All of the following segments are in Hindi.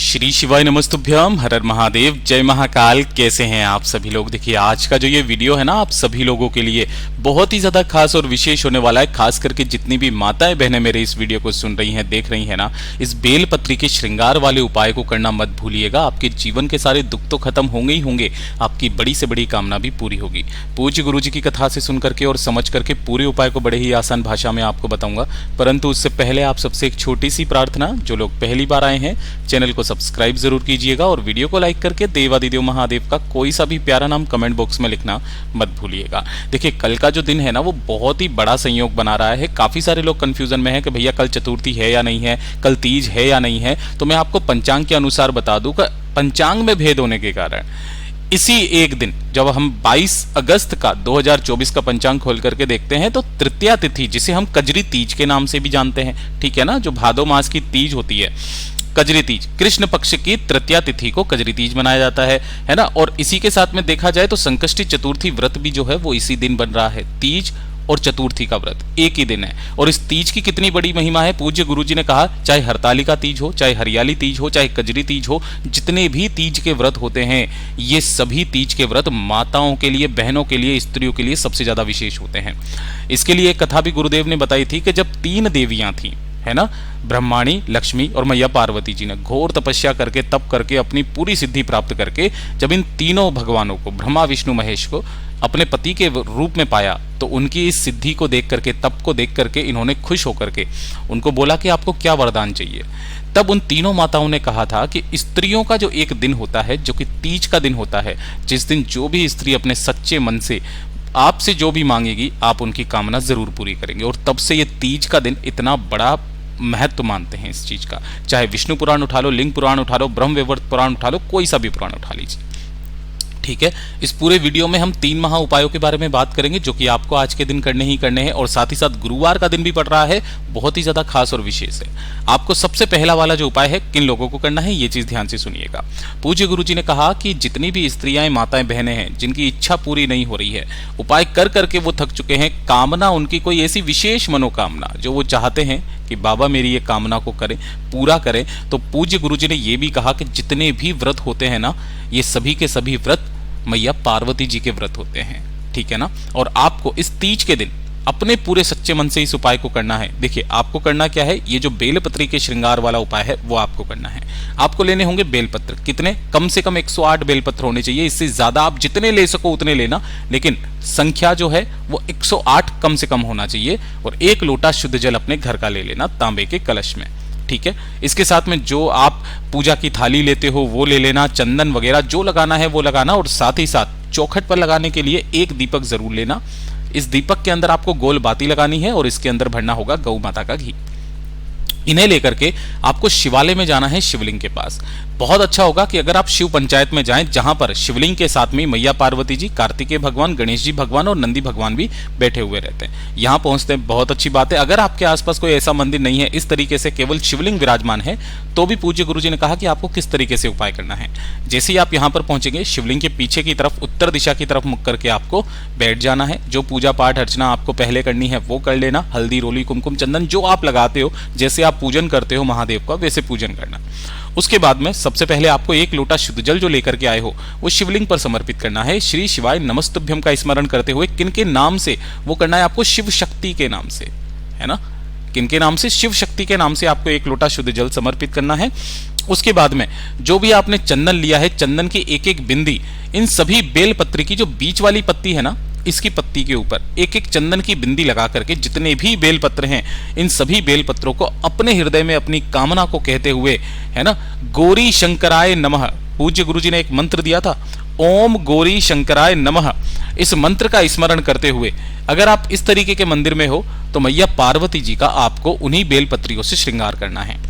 श्री शिवाय नमस्तुभ्यम, हर हर महादेव, जय महाकाल। कैसे हैं आप सभी लोग। देखिए आज का जो ये वीडियो है ना, आप सभी लोगों के लिए बहुत ही ज्यादा खास और विशेष होने वाला है। खास करके जितनी भी माताएं बहनें मेरे इस वीडियो को सुन रही हैं, देख रही हैं ना, इस बेलपत्री के श्रृंगार वाले उपाय को करना मत भूलिएगा। आपके जीवन के सारे दुख तो खत्म होंगे ही होंगे, आपकी बड़ी से बड़ी कामना भी पूरी होगी। पूज्य गुरु जी की कथा से सुन करके और समझ करके पूरे उपाय को बड़े ही आसान भाषा में आपको बताऊंगा, परंतु उससे पहले आप सबसे एक छोटी सी प्रार्थना। जो लोग पहली बार आए हैं, चैनल को सब्सक्राइब जरूर कीजिएगा और वीडियो को लाइक करके देवादिदेव महादेव का कोई सा भी प्यारा नाम कमेंट बॉक्स में लिखना मत भूलिएगा। देखिए कल का जो दिन है ना, वो बहुत ही बड़ा संयोग बना रहा है। काफी सारे लोग कंफ्यूजन में हैं कि भैया कल चतुर्थी है या नहीं है, कल तीज है या नहीं है। तो मैं आपको पंचांग के अनुसार बता दूं कि पंचांग में भेद होने के कारण इसी एक दिन जब हम 22 अगस्त का 2024 का पंचांग खोल करके देखते हैं, तो तृतीया तिथि, जिसे हम कजरी तीज के नाम से भी जानते हैं, ठीक है ना, जो भादो मास की तीज होती है, कजरी तीज, कृष्ण पक्ष की तृतीया तिथि को कजरी तीज मनाया जाता है ना। और इसी के साथ में देखा जाए तो संकष्टी चतुर्थी व्रत भी जो है वो इसी दिन बन रहा है। तीज और चतुर्थी का व्रत एक ही दिन है। और इस तीज की कितनी बड़ी महिमा है। पूज्य गुरु जी ने कहा, चाहे हरतालिका तीज हो, चाहे हरियाली तीज हो, चाहे कजरी तीज हो, जितने भी तीज के व्रत होते हैं, ये सभी तीज के व्रत माताओं के लिए, बहनों के लिए, स्त्रियों के लिए सबसे ज्यादा विशेष होते हैं। इसके लिए एक कथा भी गुरुदेव ने बताई थी कि जब 3 देवियां थी, है ना, ब्रह्माणी, लक्ष्मी और मैया पार्वती जी ने घोर तपस्या करके, तप करके, अपनी पूरी सिद्धि प्राप्त करके जब इन तीनों भगवानों को, ब्रह्मा विष्णु महेश को, अपने पति के रूप में पाया, तो उनकी इस सिद्धि को देख करके, तप को देख करके इन्होंने खुश होकर के उनको बोला कि आपको क्या वरदान चाहिए। तब उन तीनों माताओं ने कहा था कि स्त्रियों का जो एक दिन होता है, जो कि तीज का दिन होता है, जिस दिन जो भी स्त्री अपने सच्चे मन से आपसे जो भी मांगेगी, आप उनकी कामना जरूर पूरी करेंगे। और तब से ये तीज का दिन इतना बड़ा महत्व मानते हैं इस चीज का। चाहे विष्णु पुराण उठा लो, लिंग पुराण उठा लो, ब्रह्म वैवर्त पुराण उठा लो, कोई सा भी पुराण उठा लीजिए, ठीक है। इस पूरे वीडियो में हम 3 महा उपायों के बारे में बात करेंगे, जो कि आपको आज के दिन करने ही करने हैं। और साथ ही साथ गुरुवार का दिन भी पड़ रहा है, बहुत ही ज्यादा खास और विशेष है। आपको सबसे पहला वाला जो उपाय है, किन लोगों को करना है, ये चीज ध्यान से सुनिएगा। पूज्य गुरु जी ने कहा कि जितनी भी स्त्रियां, माताएं, बहनें हैं, जिनकी इच्छा पूरी नहीं हो रही है, उपाय कर करके वो थक चुके हैं, कामना उनकी कोई ऐसी विशेष मनोकामना जो वो चाहते हैं कि बाबा मेरी ये कामना को करें, पूरा करें, तो पूज्य गुरु जी ने ये भी कहा कि जितने भी व्रत होते हैं ना, ये सभी के सभी व्रत मैया पार्वती जी के व्रत होते हैं, ठीक है ना। और आपको इस तीज के दिन अपने पूरे सच्चे मन से इस उपाय को करना है। देखिए आपको करना क्या है, ये जो बेलपत्री के श्रृंगार वाला उपाय है वो आपको करना है। आपको लेने होंगे बेलपत्र, कितने, कम से कम 108 बेलपत्र होने चाहिए। इससे ज्यादा आप जितने ले सको उतने लेना, लेकिन संख्या जो है वो 108 कम से कम होना चाहिए। और 1 लोटा शुद्ध जल अपने घर का ले लेना, तांबे के कलश में, ठीक है। इसके साथ में जो आप पूजा की थाली लेते हो वो ले लेना, चंदन वगैरह जो लगाना है वो लगाना। और साथ ही साथ चौखट पर लगाने के लिए 1 दीपक जरूर लेना। इस दीपक के अंदर आपको गोल बाती लगानी है और इसके अंदर भरना होगा गौ माता का घी। इन्हें लेकर के आपको शिवालय में जाना है, शिवलिंग के पास। बहुत अच्छा होगा कि अगर आप शिव पंचायत में जाएं, जहां पर शिवलिंग के साथ में मैया पार्वती जी, कार्तिकेय भगवान, गणेश जी भगवान और नंदी भगवान भी बैठे हुए रहते हैं। यहां पहुंचते हैं, बहुत अच्छी बात है। अगर आपके आसपास कोई ऐसा मंदिर नहीं है, इस तरीके से केवल शिवलिंग विराजमान है, तो भी पूज्य गुरु जी ने कहा कि आपको किस तरीके से उपाय करना है। जैसे ही आप यहां पर पहुंचेंगे, शिवलिंग के पीछे की तरफ, उत्तर दिशा की तरफ मुख करके आपको बैठ जाना है। जो पूजा पाठ अर्चना आपको पहले करनी है वो कर लेना। हल्दी, रोली, कुमकुम, चंदन जो आप लगाते हो, जैसे आप पूजन करते हो महादेव का, वैसे पूजन करना। उसके बाद में सबसे पहले आपको 1 लोटा शुद्ध जल जो लेकर के आए हो वो शिवलिंग पर समर्पित करना है। श्री शिवाय नमस्तुभ्यम का स्मरण करते हुए, किनके नाम से वो करना है, आपको शिव शक्ति के नाम से, है ना, किनके नाम से, शिव शक्ति के नाम से आपको 1 लोटा शुद्ध जल समर्पित करना है। उसके बाद में जो भी आपने चंदन लिया है, चंदन की 1-1 बिंदी इन सभी बेलपत्र की जो बीच वाली पत्ती है ना, इसकी पत्ती के ऊपर 1-1 चंदन की बिंदी लगा करके, जितने भी बेलपत्र हैं, इन सभी बेलपत्रों को अपने हृदय में अपनी कामना को कहते हुए, है ना, गौरी शंकराय नमः, पूज्य गुरु जी ने एक मंत्र दिया था, ओम गौरी शंकराय नमः। इस मंत्र का स्मरण करते हुए अगर आप इस तरीके के मंदिर में हो, तो मैया पार्वती जी का आपको उन्हीं बेलपत्रियों से श्रृंगार करना है।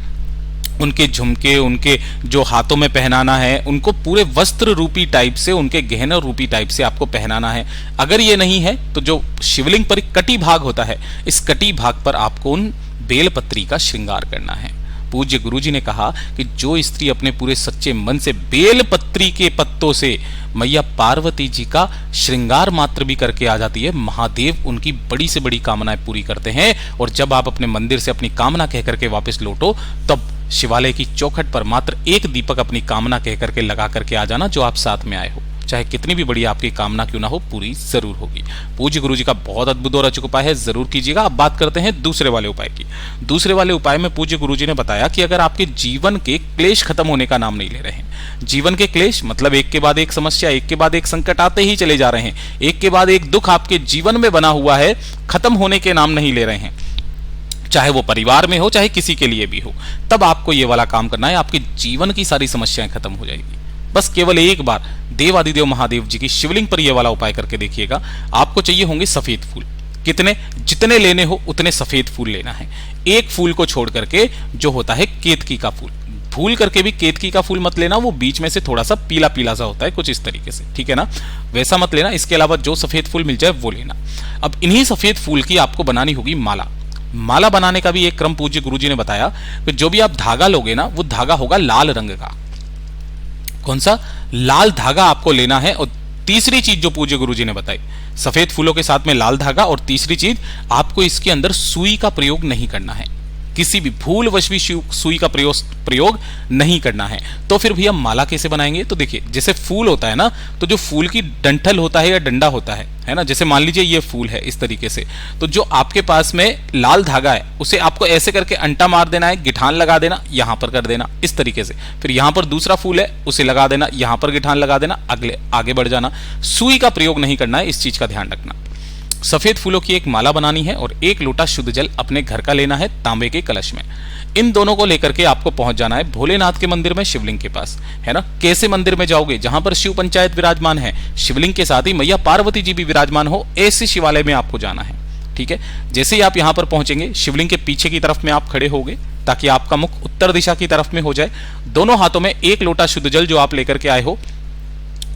उनके झुमके, उनके जो हाथों में पहनाना है, उनको पूरे वस्त्र रूपी टाइप से, उनके गहने रूपी टाइप से आपको पहनाना है। अगर ये नहीं है तो जो शिवलिंग पर कटी भाग होता है, इस कटी भाग पर आपको उन बेलपत्री का श्रृंगार करना है। पूज्य गुरु जी ने कहा कि जो स्त्री अपने पूरे सच्चे मन से बेलपत्री के पत्तों से मैया पार्वती जी का श्रृंगार मात्र भी करके आ जाती है, महादेव उनकी बड़ी से बड़ी कामनाएं पूरी करते हैं। और जब आप अपने मंदिर से अपनी कामना कह करके वापस लौटो, तब शिवालय की चौखट पर मात्र एक दीपक अपनी कामना कह करके लगा करके आ जाना जो आप साथ में आए हो, चाहे कितनी भी बड़ी आपकी कामना क्यों ना हो, पूरी जरूर होगी। पूज्य गुरुजी का बहुत अद्भुत और अचूक उपाय है, जरूर कीजिएगा। अब बात करते हैं दूसरे वाले उपाय की। दूसरे वाले उपाय में पूज्य गुरुजी ने बताया कि अगर आपके जीवन के क्लेश खत्म होने का नाम नहीं ले रहे हैं, जीवन के क्लेश मतलब एक के बाद एक समस्या, एक के बाद एक संकट आते ही चले जा रहे हैं, एक के बाद एक दुख आपके जीवन में बना हुआ है, खत्म होने के नाम नहीं ले रहे हैं, चाहे वो परिवार में हो चाहे किसी के लिए भी हो, तब आपको ये वाला काम करना है। आपके जीवन की सारी समस्याएं खत्म हो जाएगी। बस केवल एक बार देवादिदेव महादेव जी की शिवलिंग पर यह वाला उपाय करके देखिएगा। आपको चाहिए होंगे सफेद फूल। कितने? जितने लेने हो उतने सफेद फूल लेना है। एक फूल को छोड़ करके जो होता है केतकी का फूल, भूल करके भी केतकी का फूल मत लेना, वो बीच में से थोड़ा सा पीला पीला सा होता है, कुछ इस तरीके से, ठीक है ना, वैसा मत लेना। इसके अलावा जो सफेद फूल मिल जाए वो लेना। अब इन्हीं सफेद फूल की आपको बनानी होगी माला। माला बनाने का भी एक क्रम पूज्य गुरुजी ने बताया कि जो भी आप धागा लोगे ना, वो धागा होगा लाल रंग का। कौन सा? लाल धागा आपको लेना है। और तीसरी चीज जो पूज्य गुरुजी ने बताई, सफेद फूलों के साथ में लाल धागा, और तीसरी चीज आपको इसके अंदर सुई का प्रयोग नहीं करना है, किसी भी भूलवश भी सुई का प्रयोग नहीं करना है। तो फिर भैया माला कैसे बनाएंगे? तो देखिए, जैसे फूल होता है ना, तो जो फूल की डंठल होता है या डंडा होता है ना, जैसे मान लीजिए ये फूल है इस तरीके से, तो जो आपके पास में लाल धागा है उसे आपको ऐसे करके अंटा मार देना है, गिठान लगा देना, यहां पर कर देना इस तरीके से। फिर यहां पर दूसरा फूल है उसे लगा देना, यहां पर गिठान लगा देना, आगे बढ़ जाना। सुई का प्रयोग नहीं करना है, इस चीज का ध्यान रखना। सफेद फूलों की एक माला बनानी है और एक लोटा शुद्ध जल अपने घर का लेना है तांबे के कलश में। इन दोनों को लेकर के आपको पहुंच जाना है भोलेनाथ के मंदिर में, शिवलिंग के पास, है ना। कैसे मंदिर में जाओगे? जहां पर शिव पंचायत विराजमान है, शिवलिंग के साथ ही मैया पार्वती जी भी विराजमान हो, ऐसे शिवालय में आपको जाना है, ठीक है। जैसे ही आप यहां पर पहुंचेंगे, शिवलिंग के पीछे की तरफ में आप खड़े होगे ताकि आपका मुख उत्तर दिशा की तरफ में हो जाए। दोनों हाथों में एक लोटा शुद्ध जल जो आप लेकर के आए हो,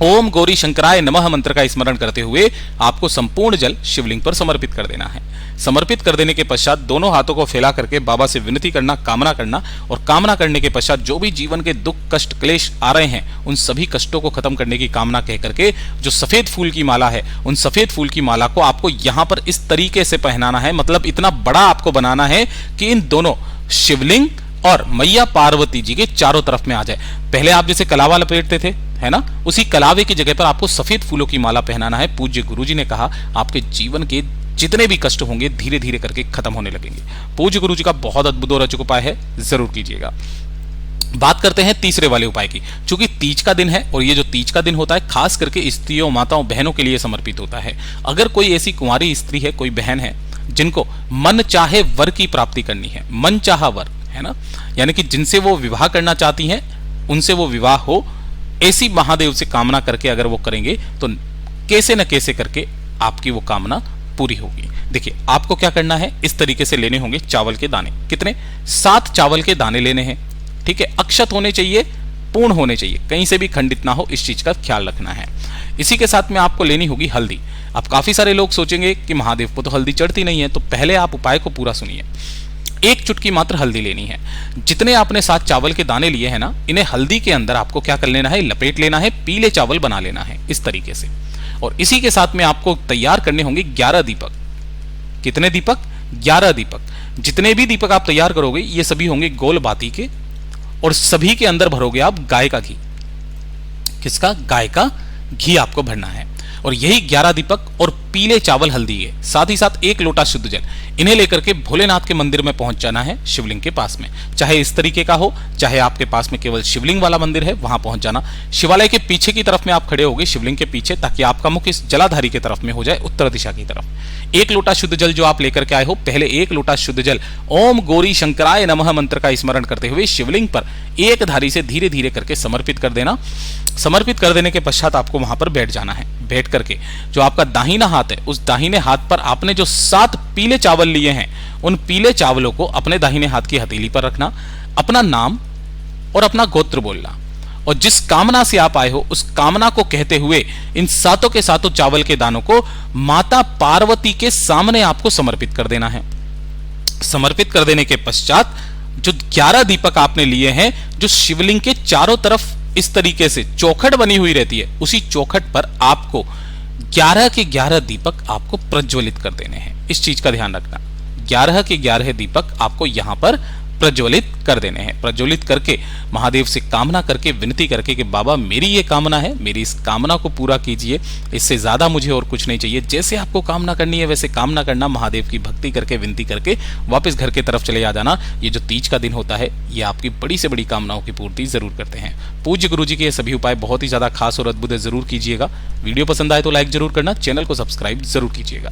ओम गौरी शंकराय नमः मंत्र का स्मरण करते हुए आपको संपूर्ण जल शिवलिंग पर समर्पित कर देना है। समर्पित कर देने के पश्चात दोनों हाथों को फैला करके बाबा से विनती करना, कामना करना, और कामना करने के पश्चात जो भी जीवन के दुख कष्ट क्लेश आ रहे हैं उन सभी कष्टों को खत्म करने की कामना कह करके जो सफेद फूल की माला है, उन सफेद फूल की माला को आपको यहां पर इस तरीके से पहनाना है, मतलब इतना बड़ा आपको बनाना है कि इन दोनों शिवलिंग और मैया पार्वती जी के चारों तरफ में आ जाए। पहले आप जैसे कलावा लपेटते थे, है ना, उसी कलावे की जगह पर आपको सफेद फूलों की माला पहनाना है। पूज्य गुरुजी ने कहा आपके जीवन के जितने भी कष्ट होंगे धीरे धीरे करके खत्म होने लगेंगे। पूज्य गुरुजी का बहुत अद्भुत और अचूक उपाय है, जरूर कीजिएगा। बात करते हैं तीसरे वाले उपाय की। चूंकि तीज का दिन है और ये जो तीज का दिन होता है खास करके स्त्रियों, माताओं, बहनों के लिए समर्पित होता है। अगर कोई ऐसी कुंवारी स्त्री है, कोई बहन है जिनको मन चाहे वर की प्राप्ति करनी है, मन चाहा वर, है ना, यानी कि जिनसे वो विवाह करना चाहती हैं उनसे वो विवाह हो, ऐसी महादेव से कामना करके अगर वो करेंगे तो कैसे न कैसे करके आपकी वो कामना पूरी होगी। देखिए आपको क्या करना है, इस तरीके से लेने होंगे चावल के दाने। कितने? 7 चावल के दाने लेने हैं, ठीक है। अक्षत होने चाहिए, पूर्ण होने चाहिए, कहीं से भी खंडित ना हो, इस चीज का ख्याल रखना है। इसी के साथ में आपको लेनी होगी हल्दी। अब काफी सारे लोग सोचेंगे कि महादेव को तो हल्दी चढ़ती नहीं है, तो पहले आप उपाय को पूरा सुनिए। 1 चुटकी मात्र हल्दी लेनी है। जितने आपने 7 चावल के दाने लिए हैं ना, इन्हें हल्दी के अंदर आपको क्या कर लेना है, लपेट लेना है, पीले चावल बना लेना है इस तरीके से। और इसी के साथ में आपको तैयार करने होंगे 11 दीपक। कितने दीपक? 11 दीपक। जितने भी दीपक आप तैयार करोगे ये सभी होंगे गोल बाती के, और सभी के अंदर भरोगे आप गाय का घी। किसका? गाय का घी आपको भरना है। और यही 11 दीपक और पीले चावल हल्दी है, साथ ही साथ 1 लोटा शुद्ध जल, इन्हें लेकर के भोलेनाथ के मंदिर में पहुंच जाना है, शिवलिंग के पास में। चाहे इस तरीके का हो, चाहे आपके पास में केवल शिवलिंग वाला मंदिर है, वहां पहुंच जाना। शिवालय के पीछे की तरफ में आप खड़े होगे, शिवलिंग के पीछे, ताकि आपका मुख इस जलाधारी की तरफ में हो जाए, उत्तर दिशा की तरफ। 1 लोटा शुद्ध जल जो आप लेकर के आए हो, पहले 1 लोटा शुद्ध जल ओम गौरी शंकराय नमः मंत्र का स्मरण करते हुए शिवलिंग पर एक धारी से धीरे धीरे करके समर्पित कर देना। समर्पित कर देने के पश्चात आपको वहां पर बैठ जाना है। बैठ करके जो आपका दाहिना हाथ है, उस दाहिने हाथ पर आपने जो 7 पीले चावल लिए हैं, उन पीले चावलों को अपने दाहिने हाथ की हथेली पर रखना, अपना नाम और अपना गोत्र बोलना, और जिस कामना से आप आए हो उस कामना को कहते हुए इन 7 के 7 चावल के दानों को माता पार्वती के सामने आपको समर्पित कर देना है। समर्पित कर देने के पश्चात जो 11 दीपक आपने लिए हैं, जो शिवलिंग के चारों तरफ इस तरीके से चौखट बनी हुई रहती है, उसी चौखट पर आपको 11 के 11 दीपक आपको प्रज्वलित कर देने हैं। इस चीज का ध्यान रखना, 11 के 11 दीपक आपको यहां पर प्रज्वलित कर देने हैं। प्रज्वलित करके महादेव से कामना करके, विनती करके कि बाबा मेरी ये कामना है, मेरी इस कामना को पूरा कीजिए, इससे ज्यादा मुझे और कुछ नहीं चाहिए। जैसे आपको कामना करनी है वैसे कामना करना, महादेव की भक्ति करके, विनती करके वापस घर की तरफ चले आ जाना। ये जो तीज का दिन होता है ये आपकी बड़ी से बड़ी कामनाओं की पूर्ति जरूर करते हैं। पूज्य गुरु जी के ये सभी उपाय बहुत ही ज्यादा खास और अद्भुत है, जरूर कीजिएगा। वीडियो पसंद आए तो लाइक जरूर करना, चैनल को सब्सक्राइब जरूर कीजिएगा।